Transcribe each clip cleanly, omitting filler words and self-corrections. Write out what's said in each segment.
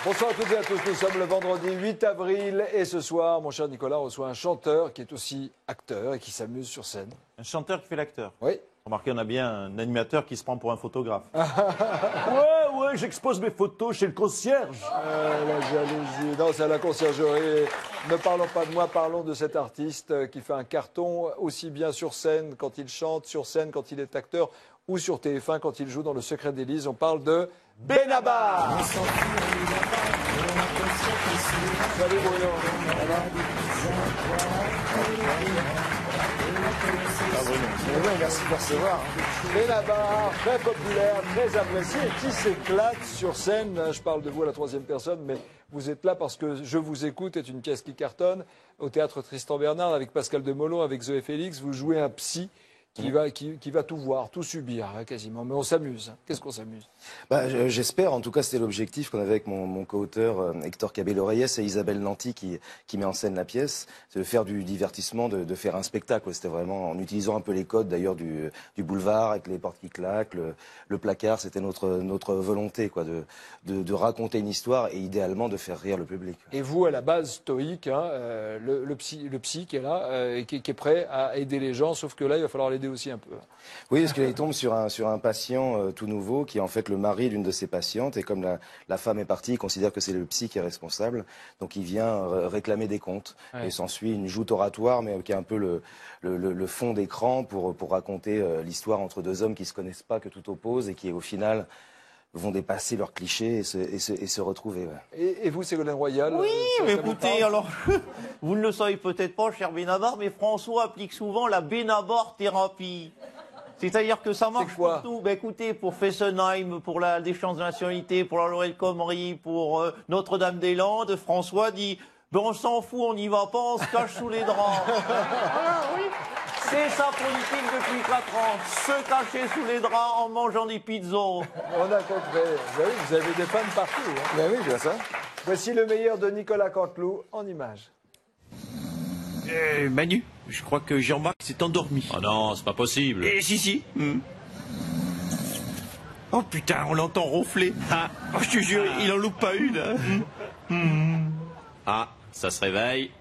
Bonsoir à toutes et à tous, nous sommes le vendredi 8 avril et ce soir, mon cher Nicolas reçoit un chanteur qui est aussi acteur et qui s'amuse sur scène. Un chanteur qui fait l'acteur. Oui. Remarquez, on a bien un animateur qui se prend pour un photographe. ouais, j'expose mes photos chez le concierge. La jalousie. Non, c'est à la conciergerie. Ne parlons pas de moi, parlons de cet artiste qui fait un carton aussi bien sur scène quand il chante, sur scène quand il est acteur ou sur TF1 quand il joue dans Le Secret d'Élise. On parle de Benabar. Salut Bruno. Merci de recevoir. Benabar, très populaire, très apprécié, et qui s'éclate sur scène. Je parle de vous à la troisième personne, mais vous êtes là parce que Je vous écoute est une pièce qui cartonne au théâtre Tristan Bernard avec Pascal Demolon, avec Zoé Félix. Vous jouez un psy qui va tout voir, tout subir, hein, quasiment. Mais on s'amuse. Qu'est-ce qu'on s'amuse? J'espère, en tout cas c'était l'objectif qu'on avait avec mon co-auteur Hector Cabello-Reyes et Isabelle Nanty qui met en scène la pièce, c'est de faire du divertissement, de faire un spectacle. C'était vraiment en utilisant un peu les codes d'ailleurs du boulevard avec les portes qui claquent, le placard, c'était notre volonté quoi, de raconter une histoire et idéalement de faire rire le public. Et vous, à la base stoïque, hein, le psy qui est là, et qui est prêt à aider les gens, sauf que là il va falloir l'aider aussi un peu. Oui, parce qu'il tombe sur un patient tout nouveau qui est en fait le mari d'une de ses patientes et comme la femme est partie, il considère que c'est le psy qui est responsable, donc il vient réclamer des comptes. Ouais. Et s'ensuit une joute oratoire, mais qui est un peu le fond d'écran pour raconter l'histoire entre deux hommes qui se connaissent pas, que tout oppose et qui au final vont dépasser leurs clichés et se retrouver. Ouais. Et vous, Ségolène Royal? Oui, mais écoutez, alors, vous ne le savez peut-être pas, cher Benabar, mais François applique souvent la Benabar thérapie. C'est-à-dire que ça marche pour tout. Ben, écoutez, pour Fessenheim, pour la déchéance de nationalité, pour la Laurel Comrie, pour Notre-Dame-des-Landes, François dit ben, on s'en fout, on n'y va pas, on se cache sous les draps. Voilà, oui. C'est sa politique depuis 4 ans, se cacher sous les draps en mangeant des pizzas. On a compris. Vous avez des fans partout. Hein. Ben oui, je vois ça. Voici le meilleur de Nicolas Canteloup en images. Manu, je crois que Jean-Marc s'est endormi. Oh non, c'est pas possible. Si. Oh putain, on l'entend ronfler. Ah, oh, je te jure, il en loupe pas une. Hein. Ah, ça se réveille.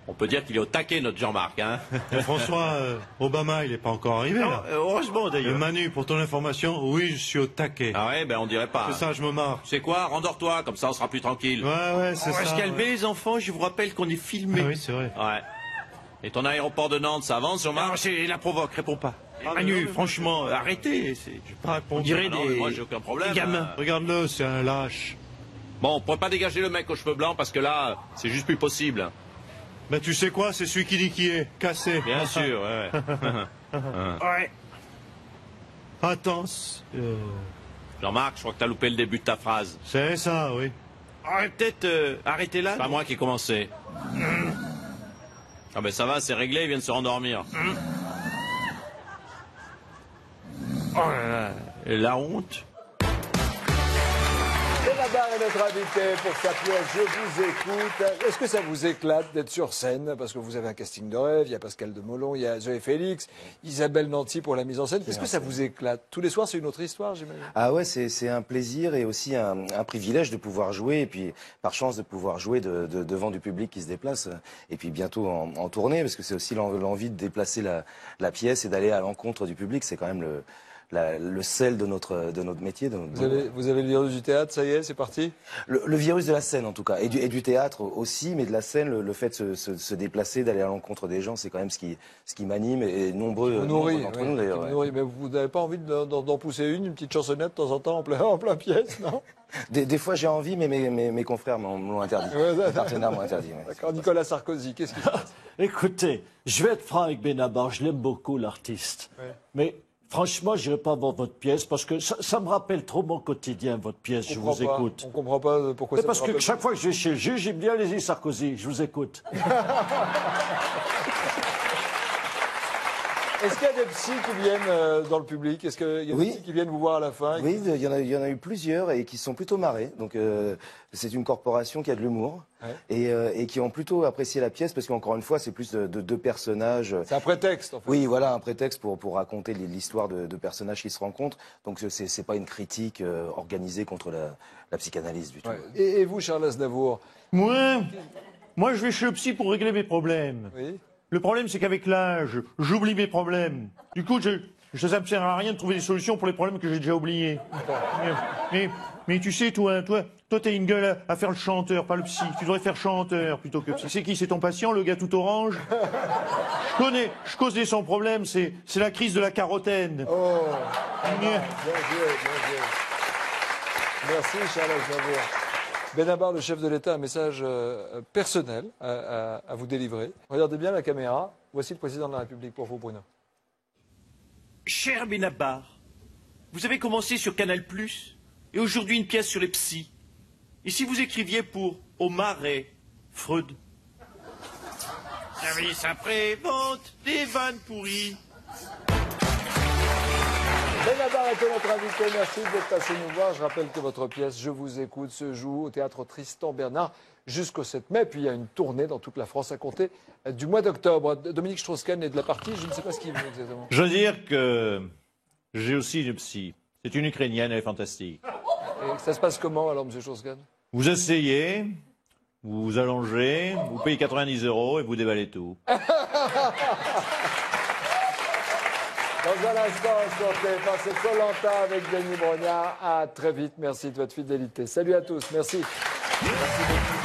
On peut dire qu'il est au taquet, notre Jean-Marc, hein. François, Obama, il n'est pas encore arrivé, non, là. Heureusement, d'ailleurs. Manu, pour ton information, oui, je suis au taquet. Ah ouais, ben on dirait pas. C'est ça, je me marre. Tu sais quoi, rendors-toi, comme ça on sera plus tranquille. Ouais, c'est ça. On va se calmer, les enfants, je vous rappelle qu'on est filmé. Ah oui, c'est vrai. Ouais. Et ton aéroport de Nantes, ça avance, Jean-Marc? Non, c'est la provoque, réponds pas. Manu, franchement, arrêtez. Je vais pas répondre. On dirait non, des... moi, j'ai aucun problème. Des gamins. Regarde-le, c'est un lâche. Bon, on pourrait pas dégager le mec aux cheveux blancs parce que là, c'est juste plus possible. Ben tu sais quoi, c'est celui qui dit qui est, cassé. Bien sûr, ouais. Ouais. Attends. Jean-Marc, je crois que t'as loupé le début de ta phrase. C'est ça, oui. Peut-être arrêtez là. C'est pas moi qui ai commencé. Ah ben ça va, c'est réglé, il vient de se rendormir. Oh là là, la honte. Benabar est notre invité pour sa pièce Je vous écoute. Est-ce que ça vous éclate d'être sur scène? Parce que vous avez un casting de rêve, il y a Pascal Demolon, il y a Zoé Félix, Isabelle Nanty pour la mise en scène. Est-ce que ça vous éclate? Tous les soirs, c'est une autre histoire, j'imagine. Ah ouais, c'est un plaisir et aussi un privilège de pouvoir jouer et puis par chance de pouvoir jouer devant du public qui se déplace et puis bientôt en tournée parce que c'est aussi l'envie de déplacer la pièce et d'aller à l'encontre du public. C'est quand même le sel de notre métier. Vous avez le virus du théâtre, ça y est, c'est parti? Le virus de la scène en tout cas, et du théâtre aussi, mais de la scène, le fait de se déplacer, d'aller à l'encontre des gens, c'est quand même ce qui m'anime et nombreux d'entre nous d'ailleurs. Ouais. Mais vous n'avez pas envie d'en pousser une petite chansonnette de temps en temps en plein pièce, non? Des fois j'ai envie, mais mes confrères m'ont interdit. Mes partenaires m'ont interdit. Ouais. D'accord, Nicolas Sarkozy, qu'est-ce qui se passe? Écoutez, je vais être franc avec Benabar, je l'aime beaucoup l'artiste. Ouais. Mais franchement, je n'irai pas voir votre pièce parce que ça me rappelle trop mon quotidien, votre pièce. Je vous écoute. On ne comprend pas pourquoi ça. Parce que chaque fois que je vais chez le juge, il me dit allez-y Sarkozy, je vous écoute. Est-ce qu'il y a des psys qui viennent dans le public? Est-ce qu'il y a des psys qui viennent vous voir à la fin? Oui, il y en a eu plusieurs et qui sont plutôt marrés. Donc c'est une corporation qui a de l'humour et qui ont plutôt apprécié la pièce parce qu'encore une fois, c'est plus de deux personnages. C'est un prétexte, en fait. Oui, voilà, un prétexte pour raconter l'histoire de personnages qui se rencontrent. Donc c'est pas une critique organisée contre la psychanalyse du tout. Ouais. Et vous, Charles Aznavour? Moi, je vais chez le psy pour régler mes problèmes. Oui. Le problème, c'est qu'avec l'âge, j'oublie mes problèmes. Du coup, ça me sert à rien de trouver des solutions pour les problèmes que j'ai déjà oubliés. Mais tu sais, toi, t'as une gueule à faire le chanteur, pas le psy. Tu devrais faire chanteur plutôt que psy. C'est qui? C'est ton patient, le gars tout orange? Je connais son problème, c'est la crise de la carotène. Oh, bien joué. Merci, Charles Aznavour. Benabar, le chef de l'État, un message personnel à vous délivrer. Regardez bien la caméra. Voici le président de la République pour vous, Bruno. Cher Benabar, vous avez commencé sur Canal+, et aujourd'hui une pièce sur les psys. Et si vous écriviez pour Omar et Freud? Service après-vente, des vannes pourries. Benabar était notre invité. Merci d'être passé nous voir. Je rappelle que votre pièce Je vous écoute se joue au théâtre Tristan Bernard jusqu'au 7 mai. Puis il y a une tournée dans toute la France à compter du mois d'octobre. Dominique Strauss-Kahn est de la partie. Je ne sais pas ce qu'il veut exactement. Je veux dire que j'ai aussi une psy. C'est une Ukrainienne, elle est fantastique. Et ça se passe comment alors, M. Strauss-Kahn? Vous essayez, vous vous allongez, vous payez 90 € et vous déballez tout. Dans un instant, sur TF1, c'est Koh-Lanta avec Denis Brognard. À très vite. Merci de votre fidélité. Salut à tous. Merci. Merci beaucoup.